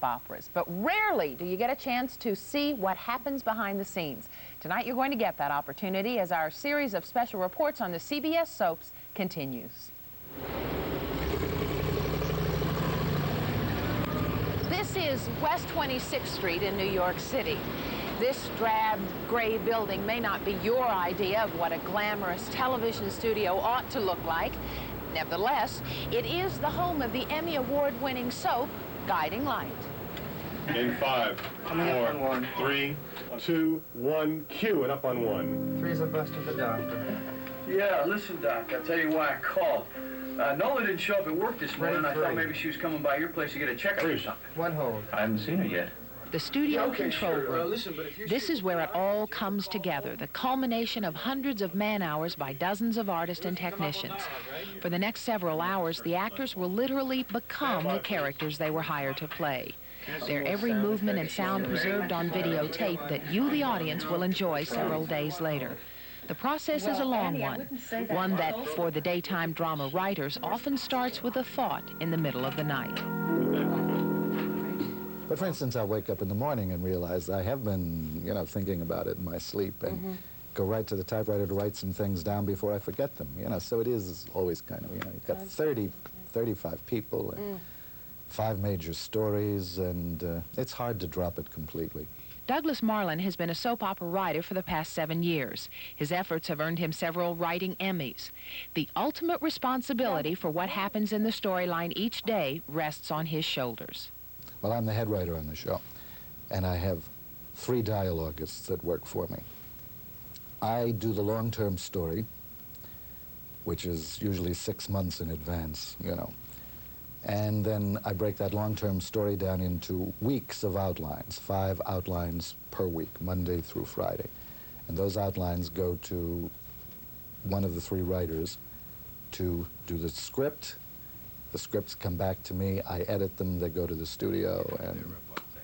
operas, but rarely do you get a chance to see what happens behind the scenes. Tonight you're going to get that opportunity as our series of special reports on the CBS soaps continues. This is West 26th Street in New York City. This drab gray building may not be your idea of what a glamorous television studio ought to look like. Nevertheless, it is the home of the Emmy Award-winning soap, Guiding Light. In 5, 4, 3, 2, 1, cue, and up on 1. 3's a bust of the doctor. Yeah, listen, Doc, I'll tell you why I called. Nola didn't show up at work this morning. I thought maybe she was coming by your place to get a checkup or something. 1 hold. I haven't seen her yet. The studio control room. This is where it all comes together, the culmination of hundreds of man-hours by dozens of artists and technicians. For the next several hours, the actors will literally become the characters they were hired to play. Their every movement and sound preserved on videotape that you, the audience, will enjoy several days later. The process is a long one that, for the daytime drama writers, often starts with a thought in the middle of the night. But for instance, I'll wake up in the morning and realize I have been, thinking about it in my sleep and go right to the typewriter to write some things down before I forget them, So it is always kind of, you've got 30, 35 people and 5 major stories, and it's hard to drop it completely. Douglas Marlin has been a soap opera writer for the past 7 years. His efforts have earned him several writing Emmys. The ultimate responsibility for what happens in the storyline each day rests on his shoulders. Well, I'm the head writer on the show, and I have 3 dialogists that work for me. I do the long-term story, which is usually 6 months in advance, And then I break that long-term story down into weeks of outlines, 5 outlines per week, Monday through Friday. And those outlines go to one of the 3 writers to do the script. The scripts come back to me, I edit them, they go to the studio, and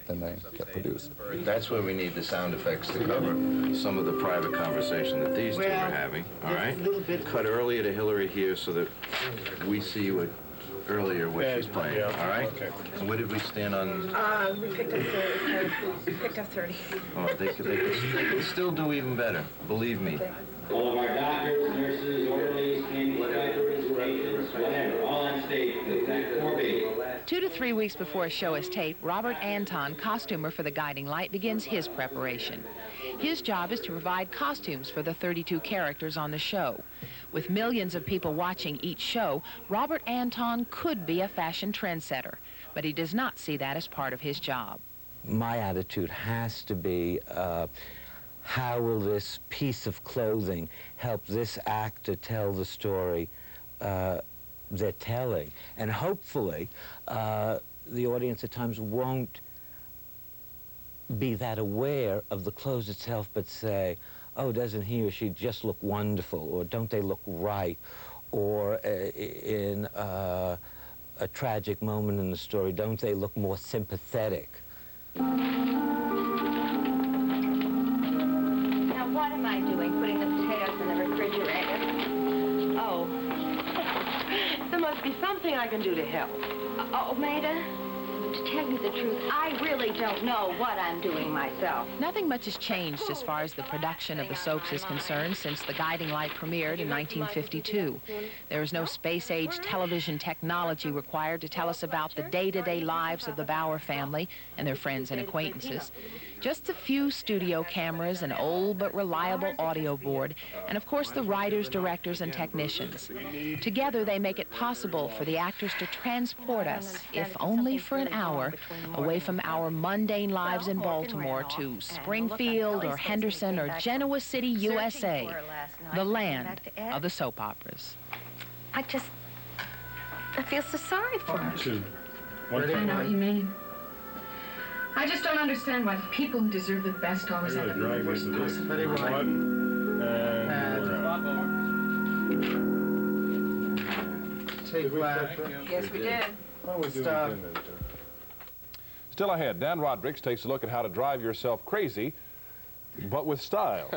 then they get produced. That's where we need the sound effects to cover some of the private conversation that these two are having, all right? Cut earlier to Hillary here so that we see what earlier what she's playing, all right? Okay. And where did we stand on? We picked up 30. We picked up 30. Oh, they could still do even better, believe me. All of our doctors, nurses, orderlies, cleaning inspectors, patients, whatever, all on stage for the exact 4 days. 2 to 3 weeks before a show is taped, Robert Anton, costumer for the Guiding Light, begins his preparation. His job is to provide costumes for the 32 characters on the show. With millions of people watching each show, Robert Anton could be a fashion trendsetter, but he does not see that as part of his job. My attitude has to be, how will this piece of clothing help this actor tell the story they're telling? And hopefully, the audience at times won't be that aware of the clothes itself, but say, oh, doesn't he or she just look wonderful, or don't they look right, or in a tragic moment in the story, don't they look more sympathetic? Now, what am I doing, putting the potatoes in the refrigerator? Oh. There must be something I can do to help. Oh, Maida, to tell you the truth, I really don't know what I'm doing myself. Nothing much has changed as far as the production of the soaps is concerned since The Guiding Light premiered in 1952. There is no space-age television technology required to tell us about the day-to-day lives of the Bauer family and their friends and acquaintances. Just a few studio cameras, an old but reliable audio board, and of course the writers, directors, and technicians. Together they make it possible for the actors to transport us, if only for an hour, away from our mundane lives in Baltimore to Springfield or Henderson or Genoa City, USA, the land of the soap operas. I feel so sorry for her. 2, 1. I know what you mean. I just don't understand why the people who deserve the best always end up in the worst possible. 1, Take black. Yes, we did. Stop. Still ahead, Dan Rodrigues takes a look at how to drive yourself crazy, but with style.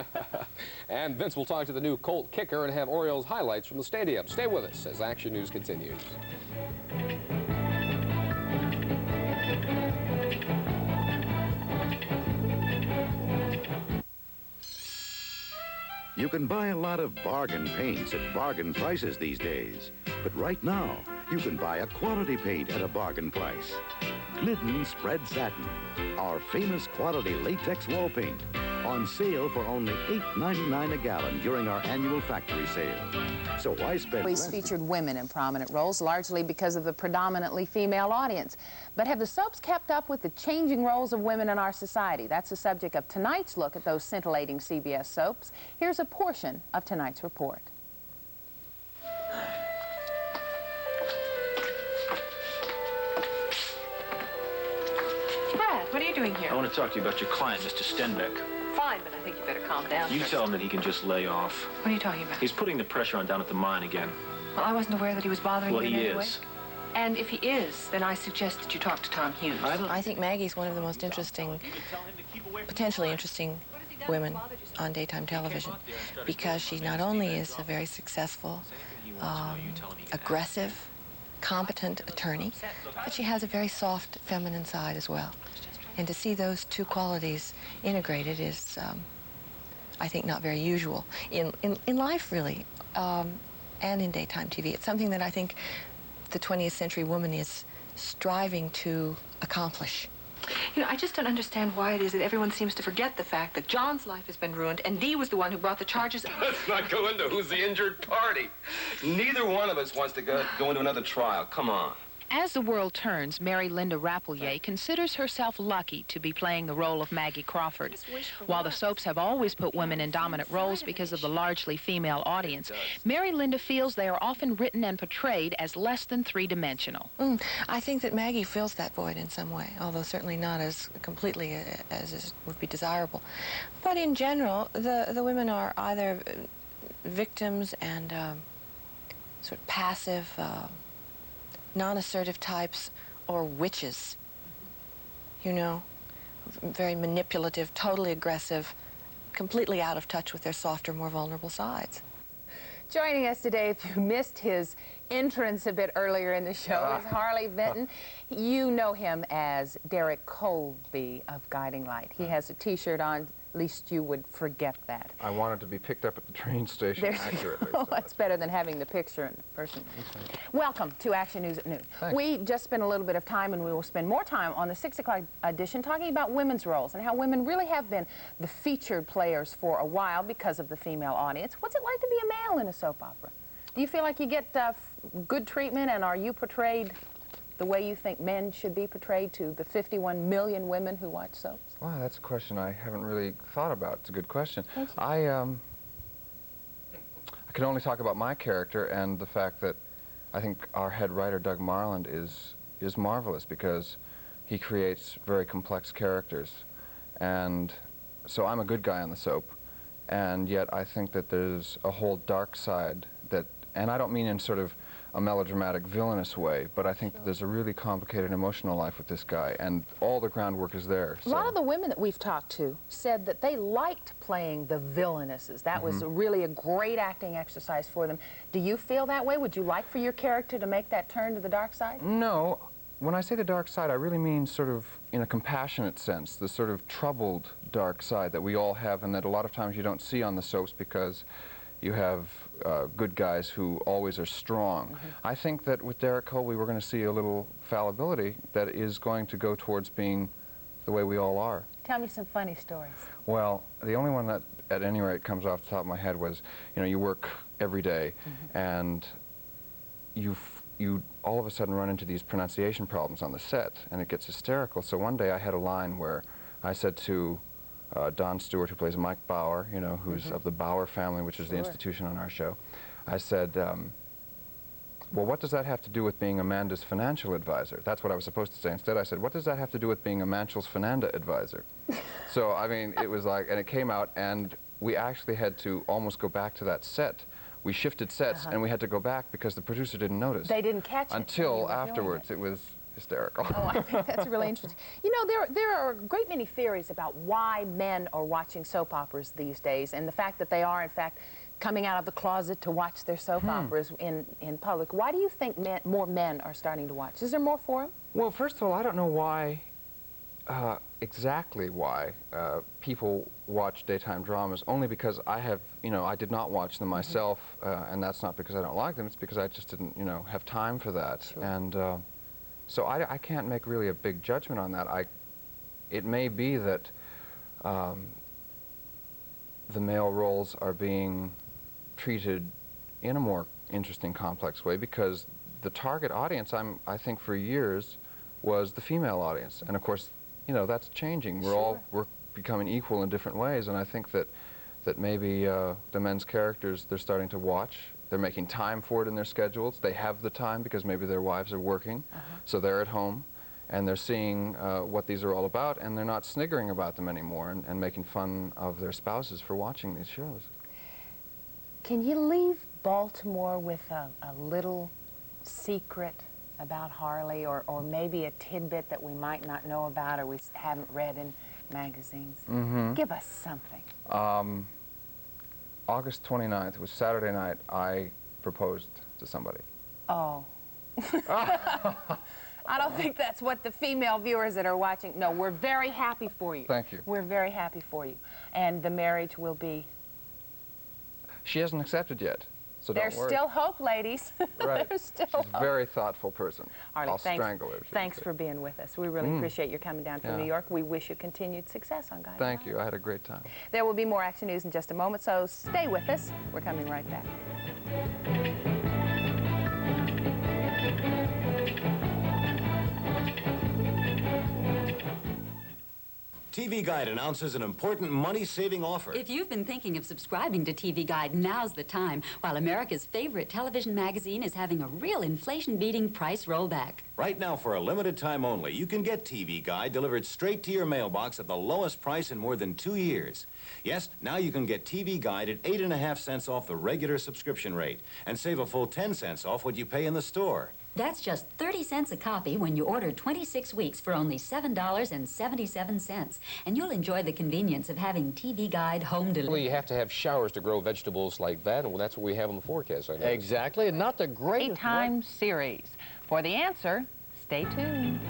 And Vince will talk to the new Colt kicker and have Orioles highlights from the stadium. Stay with us as Action News continues. You can buy a lot of bargain paints at bargain prices these days. But right now, you can buy a quality paint at a bargain price. Glidden Spread Satin, our famous quality latex wall paint, on sale for only $8.99 a gallon during our annual factory sale. So why spend Always less? featured women in prominent roles, largely because of the predominantly female audience. But have the soaps kept up with the changing roles of women in our society? That's the subject of tonight's look at those scintillating CBS soaps. Here's a portion of tonight's report. Brad, what are you doing here? I want to talk to you about your client, Mr. Stenbeck. Fine, but I think you better calm down. You first. tell him that he can just lay off. What are you talking about? He's putting the pressure on down at the mine again. Well, I wasn't aware that he was bothering Well, you in he any way. is. And if he is, then I suggest that you talk to Tom Hughes. I think Maggie's one of the most interesting, potentially interesting women on daytime television because she not only is a very successful, aggressive, competent attorney, but she has a very soft, feminine side as well. And to see those two qualities integrated is, I think, not very usual in life, really, and in daytime TV. It's something that I think the 20th century woman is striving to accomplish. You know, I just don't understand why it is that everyone seems to forget the fact that John's life has been ruined and Dee was the one who brought the charges. Let's not go into who's the injured party. Neither one of us wants to go into another trial. Come on. As the world turns, Mary Linda Rapelier considers herself lucky to be playing the role of Maggie Crawford. While the soaps have always put women in dominant roles because of the largely female audience, Mary Linda feels they are often written and portrayed as less than three-dimensional. I think that Maggie fills that void in some way, although certainly not as completely as would be desirable. But in general, the women are either victims and sort of passive, non-assertive types, or witches, you know, very manipulative, totally aggressive, completely out of touch with their softer, more vulnerable sides. Joining us today, if you missed his entrance a bit earlier in the show, is Harley Benton. You know him as Derek Colby of Guiding Light. He has a T-shirt on. At least you would forget that. I wanted to be picked up at the train station accurately. Oh, that's better than having the picture in person. Welcome to Action News at Noon. Thanks. We just spent a little bit of time, and we will spend more time on the 6 o'clock edition talking about women's roles and how women really have been the featured players for a while because of the female audience. What's it like to be a male in a soap opera? Do you feel like you get good treatment, and are you portrayed the way you think men should be portrayed to the 51 million women who watch soaps? Wow, that's a question I haven't really thought about. It's a good question. Thank you. I can only talk about my character and the fact that I think our head writer, Doug Marland, is marvelous because he creates very complex characters. And so I'm a good guy on the soap, and yet I think that there's a whole dark side that, and I don't mean in sort of a melodramatic, villainous way, but I think that there's a really complicated emotional life with this guy, and all the groundwork is there. A lot of the women that we've talked to said that they liked playing the villainesses. That was really a great acting exercise for them. Do you feel that way? Would you like for your character to make that turn to the dark side? No. When I say the dark side, I really mean sort of in a compassionate sense, the sort of troubled dark side that we all have and that a lot of times you don't see on the soaps because you have good guys who always are strong. I think that with Derek Colby, we're going to see a little fallibility that is going to go towards being the way we all are. Tell me some funny stories. Well, the only one that, at any rate, comes off the top of my head was, you know, you work every day, and you all of a sudden run into these pronunciation problems on the set, and it gets hysterical. So one day I had a line where I said to Don Stewart, who plays Mike Bauer, you know, who's of the Bauer family, which is the institution on our show, I said, well, what does that have to do with being Amanda's financial advisor? That's what I was supposed to say. Instead, I said, what does that have to do with being Amanda's Fernanda advisor? So, I mean, it was like, and it came out, and we actually had to almost go back to that set. We shifted sets, and we had to go back because the producer didn't notice. They didn't catch it until afterwards. It was hysterical. Oh, I think that's really interesting. You know, there are a great many theories about why men are watching soap operas these days, and the fact that they are, in fact, coming out of the closet to watch their soap operas in public. Why do you think more men are starting to watch? Is there more for them? Well, first of all, I don't know why exactly why people watch daytime dramas, only because I have, I did not watch them myself, and that's not because I don't like them, it's because I just didn't, have time for that. Sure. And so I can't make really a big judgment on that. It may be that the male roles are being treated in a more interesting, complex way, because the target audience, I think for years, was the female audience. And of course, that's changing. We're becoming equal in different ways, and I think that maybe the men's characters, they're starting to watch. They're making time for it in their schedules. They have the time because maybe their wives are working, so they're at home, and they're seeing what these are all about, and they're not sniggering about them anymore and making fun of their spouses for watching these shows. Can you leave Baltimore with a little secret about Harley, or maybe a tidbit that we might not know about or we haven't read in magazines? Give us something. August 29th, it was Saturday night, I proposed to somebody. Oh. I don't think that's what the female viewers that are watching. No, we're very happy for you. Thank you. We're very happy for you. And the marriage will be... She hasn't accepted yet, so don't worry. There's still hope, ladies. Right. There's still She's a very thoughtful person. Harley, I'll strangle her. Thanks for being with us. We really appreciate your coming down from New York. We wish you continued success on Guiding Thank you. I had a great time. There will be more Action News in just a moment, so stay with us. We're coming right back. TV Guide announces an important money-saving offer. If you've been thinking of subscribing to TV Guide, now's the time, while America's favorite television magazine is having a real inflation-beating price rollback. Right now, for a limited time only, you can get TV Guide delivered straight to your mailbox at the lowest price in more than 2 years. Yes, now you can get TV Guide at 8.5 cents off the regular subscription rate and save a full 10 cents off what you pay in the store. That's just 30 cents a copy when you order 26 weeks for only $7.77. And you'll enjoy the convenience of having TV Guide home delivery. Well, you have to have showers to grow vegetables like that, and that's what we have on the forecast, I know. Exactly, and not the greatest... Daytime series. For the answer, stay tuned.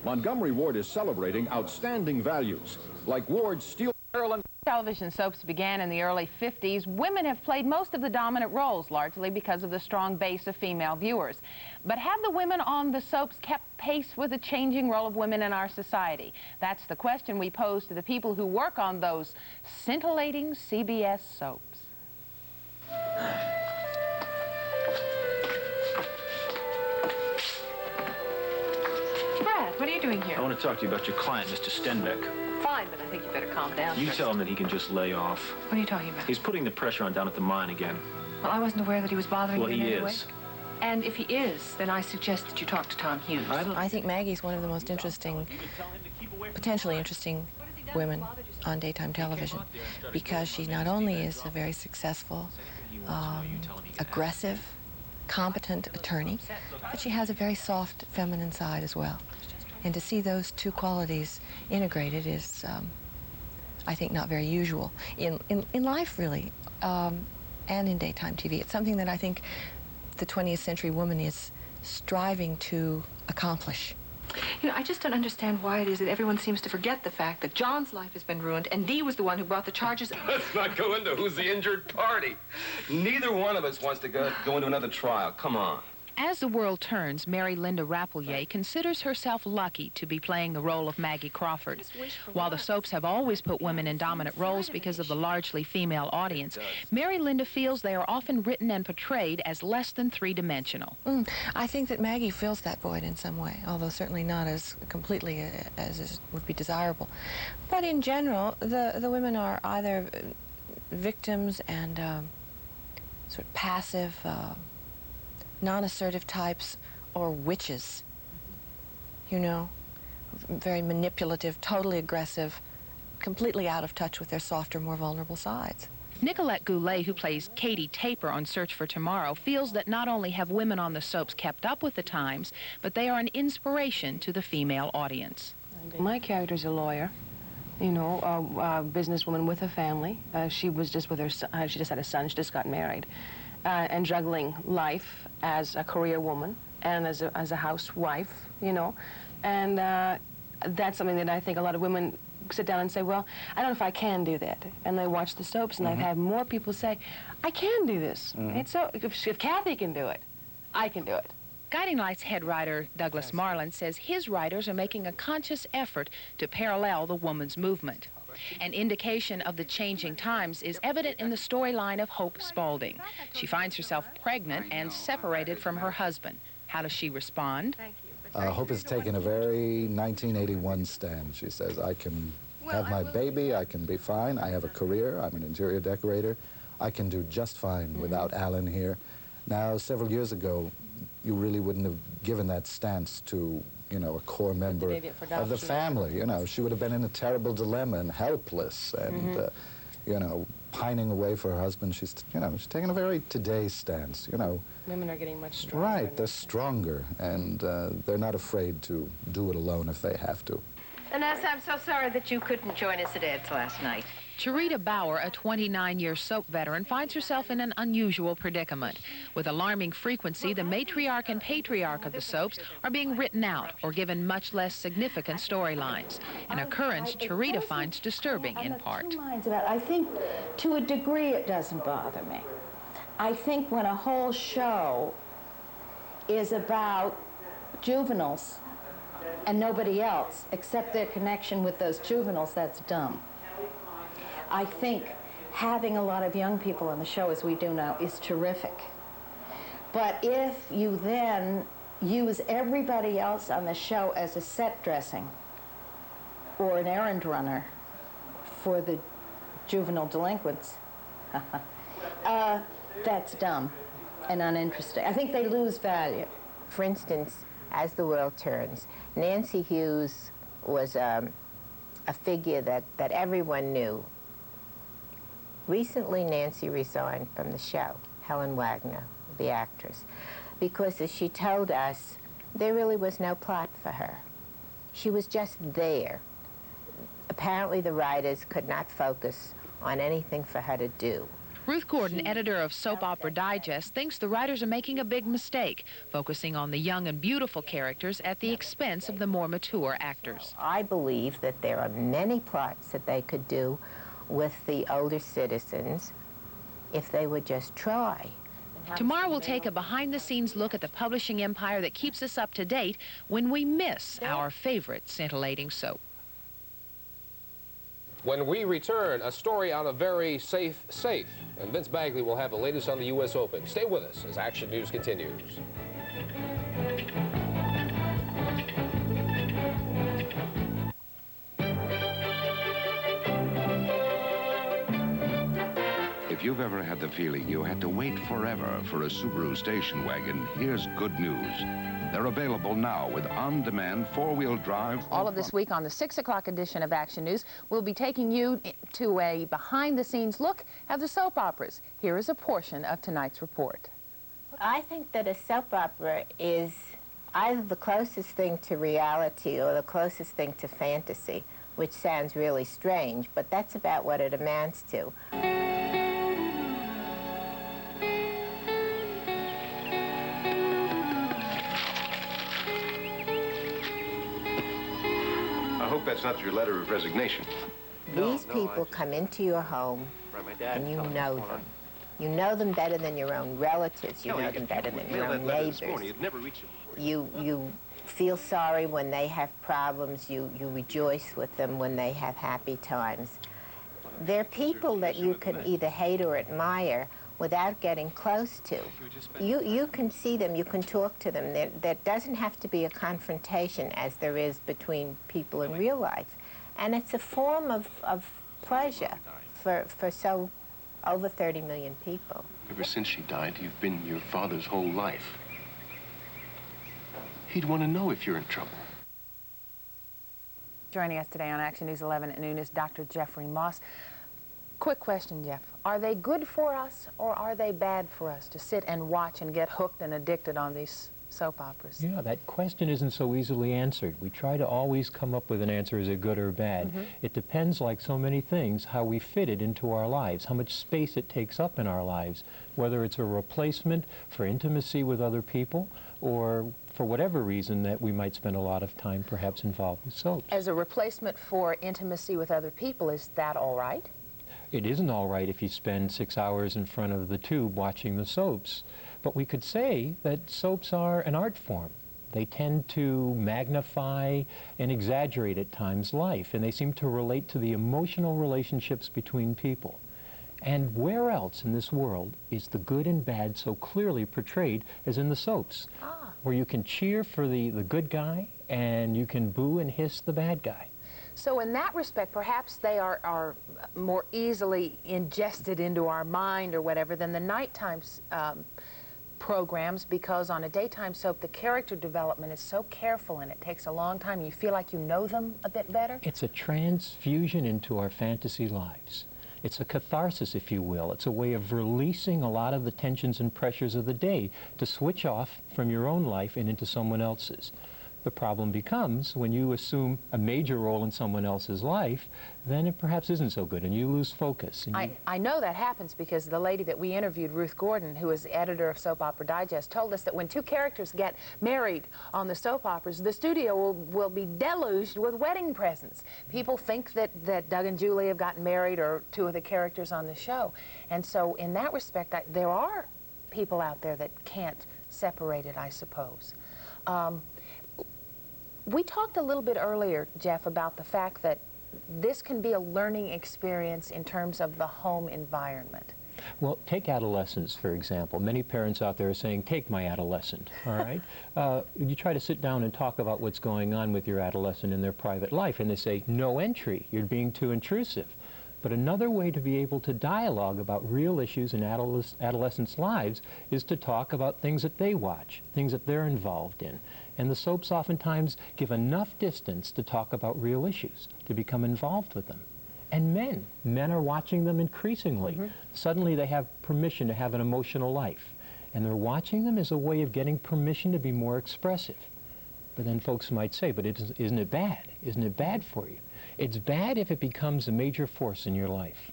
Montgomery Ward is celebrating outstanding values, like Ward's steel... Television soaps began in the early 50s. Women have played most of the dominant roles, largely because of the strong base of female viewers. But have the women on the soaps kept pace with the changing role of women in our society? That's the question we pose to the people who work on those scintillating CBS soaps. Brad, what are you doing here? I want to talk to you about your client, Mr. Stenbeck. Fine, but I think you better calm down. You tell him that he can just lay off. What are you talking about? He's putting the pressure on down at the mine again. Well, I wasn't aware that he was bothering you in any way. Well, he is. And if he is, then I suggest that you talk to Tom Hughes. I think Maggie's one of the most interesting, potentially interesting women on daytime television, because she not only is a very successful, aggressive, competent attorney, but she has a very soft, feminine side as well. And to see those two qualities integrated is, I think, not very usual in life, really, and in daytime TV. It's something that I think the 20th century woman is striving to accomplish. You know, I just don't understand why it is that everyone seems to forget the fact that John's life has been ruined, and Dee was the one who brought the charges. Let's not go into who's the injured party. Neither one of us wants to go into another trial. Come on. As the world turns, Mary Linda Rapelier considers herself lucky to be playing the role of Maggie Crawford. While the soaps have always put women in dominant roles because of the largely female audience, Mary Linda feels they are often written and portrayed as less than three-dimensional. I think that Maggie fills that void in some way, although certainly not as completely as would be desirable. But in general, the women are either victims and sort of passive, non-assertive types, or witches, you know, very manipulative, totally aggressive, completely out of touch with their softer, more vulnerable sides. Nicolette Goulet, who plays Katie Taper on Search for Tomorrow, feels that not only have women on the soaps kept up with the times, but they are an inspiration to the female audience. My character's a lawyer. you know, a businesswoman with a family. She was just with her son. She just had a son. She just got married. And juggling life as a career woman and as a housewife, you know. And that's something that I think a lot of women sit down and say, well, I don't know if I can do that. And they watch the soaps, and I've had more people say, I can do this. It's so, if Kathy can do it, I can do it. Guiding Light's head writer, Douglas Marland, says his writers are making a conscious effort to parallel the woman's movement. An indication of the changing times is evident in the storyline of Hope Spaulding. She finds herself pregnant and separated from her husband. How does she respond? Hope has taken a very 1981 stand. She says, I can have my baby, I can be fine, I have a career, I'm an interior decorator, I can do just fine without Alan here. Now, several years ago, you really wouldn't have given that stance to, you know, a core member of the family. You know, she would have been in a terrible dilemma and helpless and, you know, pining away for her husband. She's, you know, she's taking a very today stance, you know. Women are getting much stronger. Right, they're stronger, and they're not afraid to do it alone if they have to. Vanessa, I'm so sorry that you couldn't join us at Ed's last night. Charita Bauer, a 29-year soap veteran, finds herself in an unusual predicament. With alarming frequency, the matriarch and patriarch of the soaps are being written out or given much less significant storylines, an occurrence Charita finds disturbing in part. I think to a degree it doesn't bother me. I think when a whole show is about juveniles and nobody else except their connection with those juveniles, that's dumb. I think having a lot of young people on the show, as we do now, is terrific. But if you then use everybody else on the show as a set dressing or an errand runner for the juvenile delinquents, that's dumb and uninteresting. I think they lose value. For instance, As the World Turns, Nancy Hughes was a figure that everyone knew. Recently, Nancy resigned from the show, Helen Wagner, the actress, because as she told us, there really was no plot for her. She was just there. Apparently, the writers could not focus on anything for her to do. Ruth Gordon, editor of Soap Opera Digest, thinks the writers are making a big mistake, focusing on the young and beautiful characters at the expense of the more mature actors. I believe that there are many plots that they could do with the older citizens if they would just try. Tomorrow we'll take a behind-the-scenes look at the publishing empire that keeps us up to date when we miss our favorite scintillating soap. When we return, a story on a very safe safe. And Vince Bagley will have the latest on the U.S. Open. Stay with us as Action News continues. If you've ever had the feeling you had to wait forever for a Subaru station wagon, here's good news. They're available now with on-demand four-wheel drive. All of this week on the 6 o'clock edition of Action News, we'll be taking you to a behind-the-scenes look at the soap operas. Here is a portion of tonight's report. I think that a soap opera is either the closest thing to reality or the closest thing to fantasy, which sounds really strange, but that's about what it amounts to. I hope that's not your letter of resignation. These people come into your home and you know them. You know them better than your own relatives. You know them better than your own neighbors. You feel sorry when they have problems. You rejoice with them when they have happy times. They're people that you can either hate or admire without getting close to. You can see them, you can talk to them. There doesn't have to be a confrontation as there is between people in real life. And it's a form of pleasure for so over 30 million people. Ever since she died, you've been your father's whole life. He'd want to know if you're in trouble. Joining us today on Action News 11 at noon is Dr. Jeffrey Moss. Quick question, Jeff. Are they good for us or are they bad for us to sit and watch and get hooked and addicted on these soap operas? Yeah, that question isn't so easily answered. We try to always come up with an answer, is it good or bad? It depends, like so many things, how we fit it into our lives, how much space it takes up in our lives, whether it's a replacement for intimacy with other people or for whatever reason that we might spend a lot of time perhaps involved with soaps. As a replacement for intimacy with other people, is that all right? It isn't all right if you spend 6 hours in front of the tube watching the soaps. But we could say that soaps are an art form. They tend to magnify and exaggerate at times life, and they seem to relate to the emotional relationships between people. And where else in this world is the good and bad so clearly portrayed as in the soaps, where you can cheer for the good guy and you can boo and hiss the bad guy? So in that respect, perhaps they are more easily ingested into our mind or whatever than the nighttime programs, because on a daytime soap, the character development is so careful and it takes a long time. You feel like you know them a bit better. It's a transfusion into our fantasy lives. It's a catharsis, if you will. It's a way of releasing a lot of the tensions and pressures of the day to switch off from your own life and into someone else's. The problem becomes when you assume a major role in someone else's life, then it perhaps isn't so good and you lose focus. And I know that happens because the lady that we interviewed, Ruth Gordon, who is the editor of Soap Opera Digest, told us that when two characters get married on the soap operas, the studio will be deluged with wedding presents. People think that Doug and Julie have gotten married, or two of the characters on the show. And so in that respect, there are people out there that can't separate it, I suppose. We talked a little bit earlier, Jeff, about the fact that this can be a learning experience in terms of the home environment. Well, take adolescence, for example. Many parents out there are saying, take my adolescent, all right? You try to sit down and talk about what's going on with your adolescent in their private life, and they say, no entry, you're being too intrusive. But another way to be able to dialogue about real issues in adolescents' lives is to talk about things that they watch, things that they're involved in. And the soaps oftentimes give enough distance to talk about real issues, to become involved with them. And men are watching them increasingly. Suddenly they have permission to have an emotional life. And they're watching them as a way of getting permission to be more expressive. But then folks might say, but isn't it bad? Isn't it bad for you? It's bad if it becomes a major force in your life.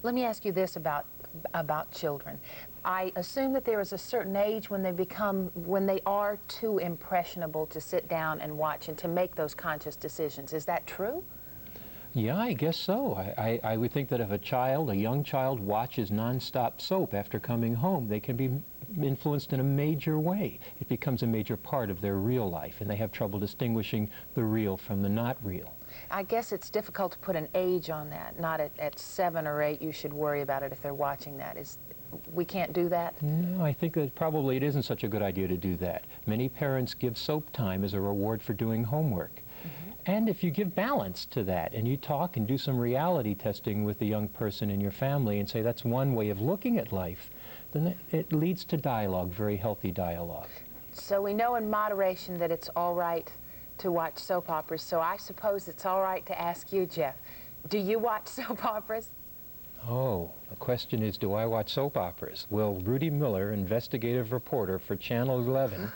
Let me ask you this about children. I assume that there is a certain age when they are too impressionable to sit down and watch and to make those conscious decisions. Is that true? Yeah, I guess so. I would think that if a young child watches nonstop soap after coming home, they can be influenced in a major way. It becomes a major part of their real life, and they have trouble distinguishing the real from the not real. I guess it's difficult to put an age on that. Not at 7 or 8 you should worry about it if they're watching that. We can't do that? No, I think that probably it isn't such a good idea to do that. Many parents give soap time as a reward for doing homework. And if you give balance to that and you talk and do some reality testing with the young person in your family and say that's one way of looking at life, then it leads to dialogue, very healthy dialogue. So we know in moderation that it's all right to watch soap operas, so I suppose it's all right to ask you, Jeff, do you watch soap operas? Oh, the question is, do I watch soap operas? Will Rudy Miller, investigative reporter for Channel 11,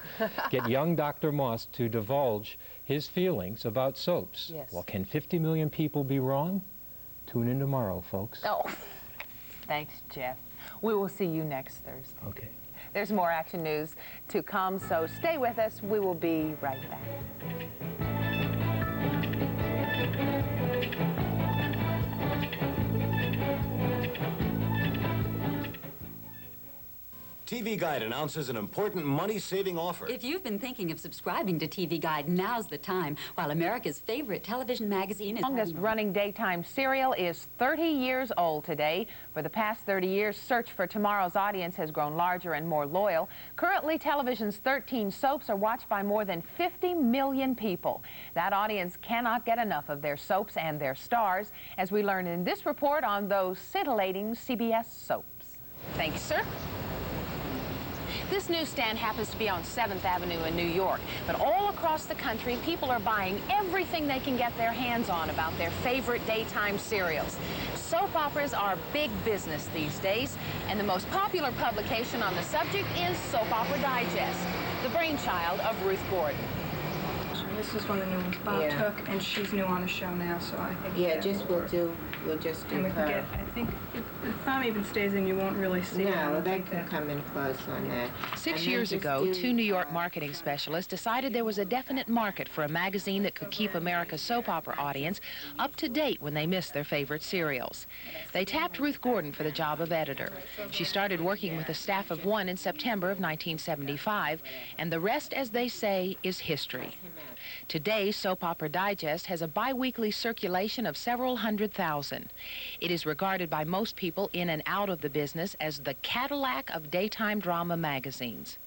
get young Dr. Moss to divulge his feelings about soaps? Yes. Well, can 50 million people be wrong? Tune in tomorrow, folks. Oh, thanks, Jeff. We will see you next Thursday. Okay. There's more action news to come, so stay with us. We will be right back. TV Guide announces an important money-saving offer. If you've been thinking of subscribing to TV Guide, now's the time. While America's favorite television magazine is... The longest-running daytime serial is 30 years old today. For the past 30 years, Search for Tomorrow's audience has grown larger and more loyal. Currently, television's 13 soaps are watched by more than 50 million people. That audience cannot get enough of their soaps and their stars, as we learn in this report on those scintillating CBS soaps. Thank you, sir. This newsstand happens to be on 7th Avenue in New York, but all across the country, people are buying everything they can get their hands on about their favorite daytime serials. Soap operas are big business these days, and the most popular publication on the subject is Soap Opera Digest. the brainchild of Ruth Gordon. This is one of the new ones Bob took, and she's new on the show now, so I think we'll just do and we her. can get, I think if the thumb even stays in, you won't really see it. No, they can come in close on that. 6 years ago, two New York marketing specialists decided there was a definite market for a magazine that could keep America's soap opera audience up to date when they missed their favorite serials. They tapped Ruth Gordon for the job of editor. She started working with a staff of one in September of 1975, and the rest, as they say, is history. Today, Soap Opera Digest has a bi-weekly circulation of several 100,000. It is regarded by most people in and out of the business as the Cadillac of daytime drama magazines.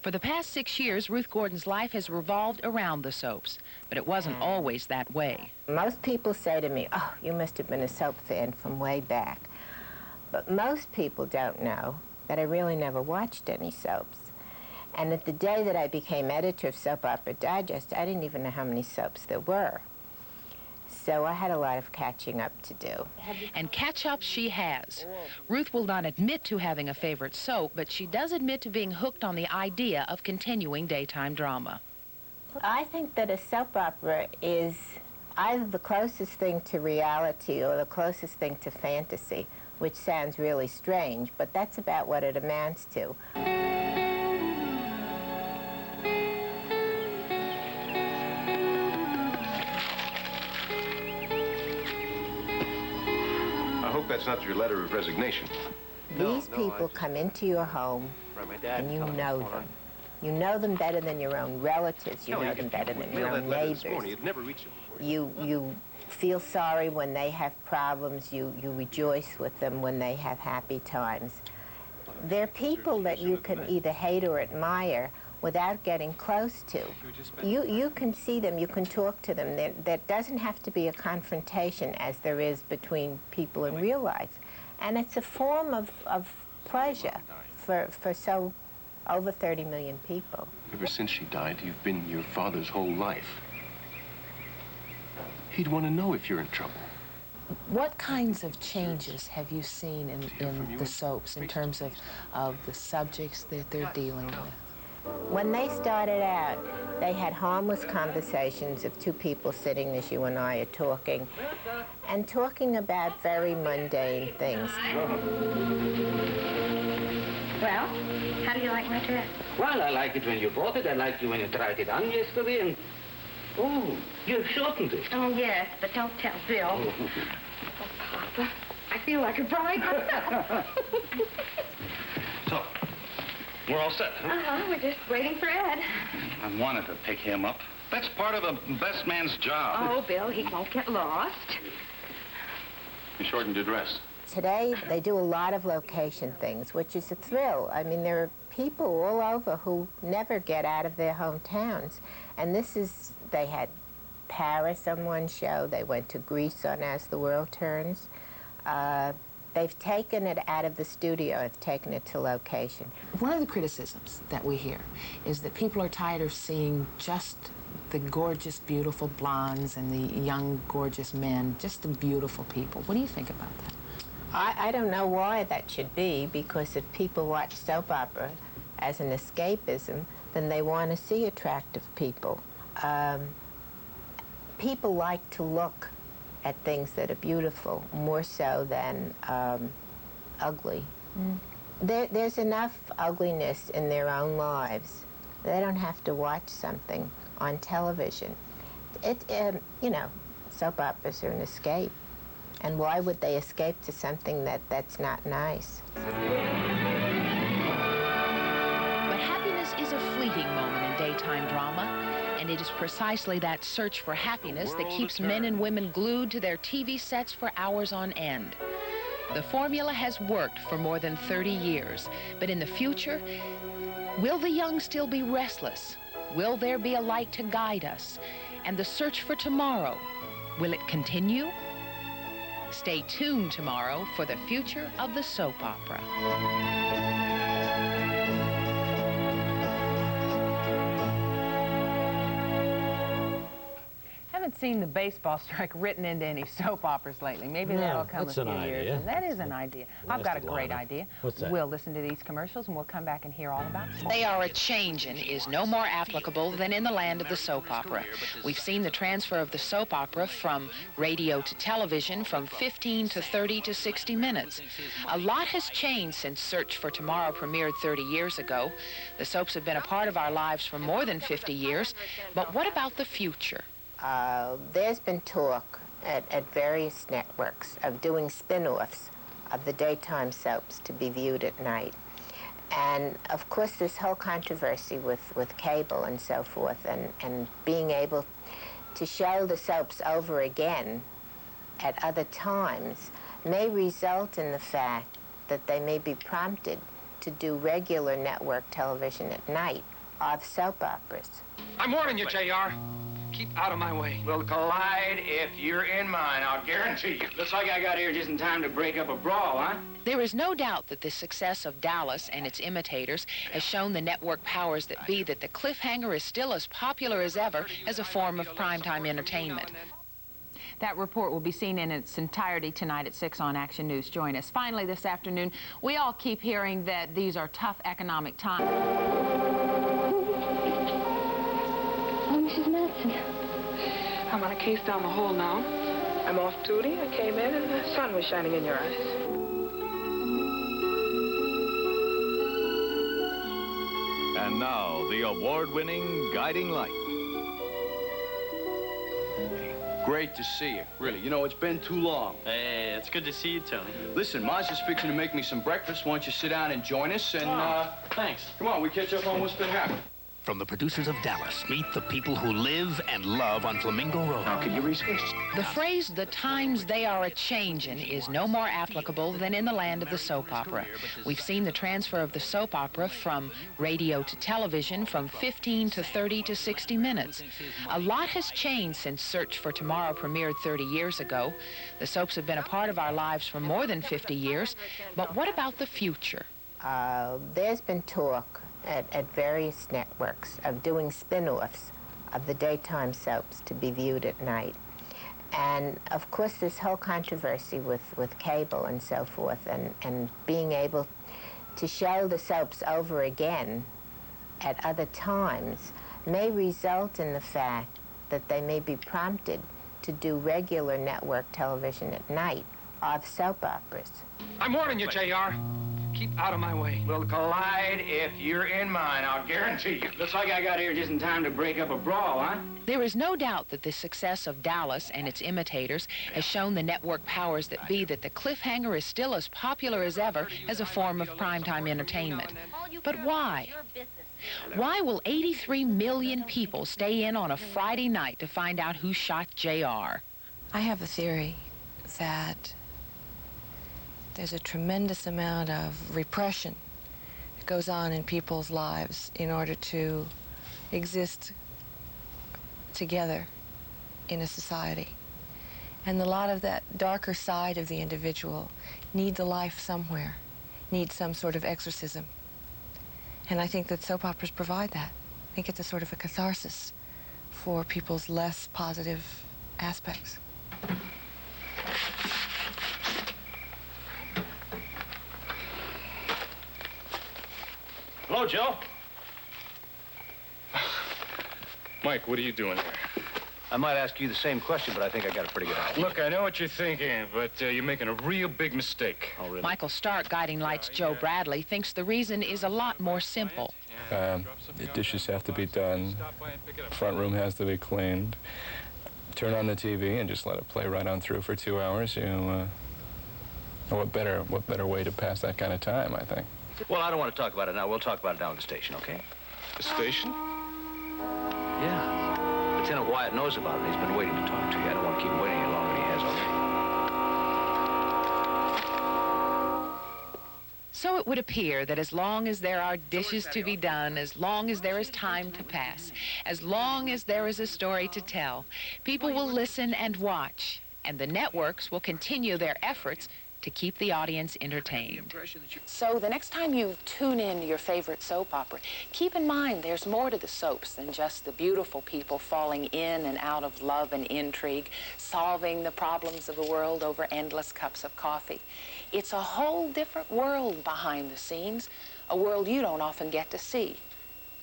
For the past 6 years, Ruth Gordon's life has revolved around the soaps, but it wasn't always that way. Most people say to me, oh, you must have been a soap fan from way back. But most people don't know that I really never watched any soaps. And at the day that I became editor of Soap Opera Digest, I didn't even know how many soaps there were. So I had a lot of catching up to do. And catch up she has. Ruth will not admit to having a favorite soap, but she does admit to being hooked on the idea of continuing daytime drama. I think that a soap opera is either the closest thing to reality or the closest thing to fantasy, which sounds really strange, but that's about what it amounts to. I hope that's not your letter of resignation. These people come into your home and you know them. You know them better than your own relatives. You know them better than your own neighbors. You feel sorry when they have problems. You rejoice with them when they have happy times. They're people that you can either hate or admire without getting close to. You can see them, you can talk to them. There doesn't have to be a confrontation as there is between people in real life. And it's a form of pleasure for so over 30 million people. Ever since she died, you've been your father's whole life. He'd want to know if you're in trouble. What kinds of changes have you seen in the soaps in terms of the subjects that they're dealing with? When they started out, they had harmless conversations of two people sitting as you and I are talking, and talking about very mundane things. Well, how do you like my dress? Well, I like it when you bought it. I liked it when you tried it on yesterday, and... Oh, you've shortened it. Oh, yes, but don't tell Bill. Oh, Papa, I feel like a bride myself. So, we're all set, huh? Uh-huh, we're just waiting for Ed. I wanted to pick him up. That's part of the best man's job. Oh, Bill, he won't get lost. You shortened your dress. Today, they do a lot of location things, which is a thrill. I mean, there are people all over who never get out of their hometowns. And they had Paris on one show. They went to Greece on As the World Turns. They've taken it out of the studio. They've taken it to location. One of the criticisms that we hear is that people are tired of seeing just the gorgeous, beautiful blondes and the young, gorgeous men, just the beautiful people. What do you think about that? I don't know why that should be, because if people watch soap opera as an escapism, then they want to see attractive people. People like to look at things that are beautiful more so than ugly. There's enough ugliness in their own lives. They don't have to watch something on television. You know, soap operas are an escape. And why would they escape to something that's not nice? But happiness is a fleeting moment in daytime drama, and it is precisely that search for happiness that keeps men and women glued to their TV sets for hours on end. The formula has worked for more than 30 years, but in the future, will the young still be restless? Will there be a light to guide us? And the search for tomorrow, will it continue? Stay tuned tomorrow for the future of the soap opera. Haven't seen the baseball strike written into any soap operas lately. Maybe that'll come a few years. And that is an idea. I've got a great idea. What's that? We'll listen to these commercials and we'll come back and hear all about it. They are a-changin' is no more applicable than in the land of the soap opera. We've seen the transfer of the soap opera from radio to television from 15 to 30 to 60 minutes. A lot has changed since Search for Tomorrow premiered 30 years ago. The soaps have been a part of our lives for more than 50 years. But what about the future? There's been talk at various networks of doing spin-offs of the daytime soaps to be viewed at night. And of course this whole controversy with cable and so forth and being able to show the soaps over again at other times may result in the fact that they may be prompted to do regular network television at night of soap operas. I'm warning you, JR. Keep out of my way. We'll collide if you're in mine, I'll guarantee you. Looks like I got here just in time to break up a brawl, huh? There is no doubt that the success of Dallas and its imitators has shown the network powers that be that the cliffhanger is still as popular as ever as a form of primetime entertainment. That report will be seen in its entirety tonight at 6 on Action News. Join us. Finally, this afternoon, we all keep hearing that these are tough economic times. Oh, Mrs. Madsen. I'm on a case down the hall now. I'm off duty. I came in and the sun was shining in your eyes. And now, the award-winning Guiding Light. Great to see you, really. You know, it's been too long. Hey, it's good to see you, Tony. Listen, Ma's just fixing to make me some breakfast. Why don't you sit down and join us and, Thanks. Come on, we catch up on what's been happening. From the producers of Dallas, meet the people who live and love on Flamingo Road. Now, can you reschedule? The phrase, the times they are a-changin', is no more applicable than in the land of the soap opera. We've seen the transfer of the soap opera from radio to television from 15 to 30 to 60 minutes. A lot has changed since Search for Tomorrow premiered 30 years ago. The soaps have been a part of our lives for more than 50 years. But what about the future? There's been talk at various networks of doing spin-offs of the daytime soaps to be viewed at night. And of course this whole controversy with cable and so forth and being able to show the soaps over again at other times may result in the fact that they may be prompted to do regular network television at night of soap operas. I'm warning you, JR. Keep out of my way. We'll collide if you're in mine, I'll guarantee you. Looks like I got here just in time to break up a brawl, huh? There is no doubt that the success of Dallas and its imitators has shown the network powers that be that the cliffhanger is still as popular as ever as a form of primetime entertainment. But why? Why will 83 million people stay in on a Friday night to find out who shot JR? I have a theory that there's a tremendous amount of repression that goes on in people's lives in order to exist together in a society. And a lot of that darker side of the individual needs a life somewhere, needs some sort of exorcism. And I think that soap operas provide that. I think it's a sort of a catharsis for people's less positive aspects. Hello, Joe. Mike, what are you doing here? I might ask you the same question, but I think I got a pretty good idea. Look, I know what you're thinking, but you're making a real big mistake. Oh, really? Michael Stark, Guiding Light's Joe Bradley, thinks the reason is a lot more simple. The dishes have to be done. Front room has to be cleaned. Turn on the TV and just let it play right on through for 2 hours. What better way to pass that kind of time, I think. Well, I don't want to talk about it now. We'll talk about it down at the station, okay? The station? Yeah. Lieutenant Wyatt knows about it, and he's been waiting to talk to you. I don't want to keep him waiting any longer than he has already. So it would appear that as long as there are dishes to be done, as long as there is time to pass, as long as there is a story to tell, people will listen and watch, and the networks will continue their efforts to keep the audience entertained. So the next time you tune in to your favorite soap opera, keep in mind there's more to the soaps than just the beautiful people falling in and out of love and intrigue, solving the problems of the world over endless cups of coffee. It's a whole different world behind the scenes, a world you don't often get to see.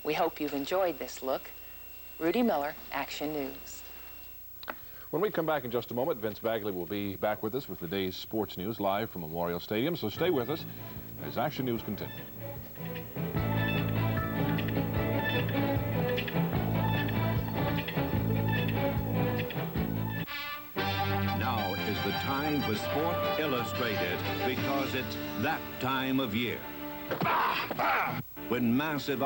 We hope you've enjoyed this look. Rudy Miller, Action News. When we come back in just a moment, Vince Bagley will be back with us with the day's sports news live from Memorial Stadium. So stay with us as Action News continues. Now is the time for Sport Illustrated because it's that time of year when massive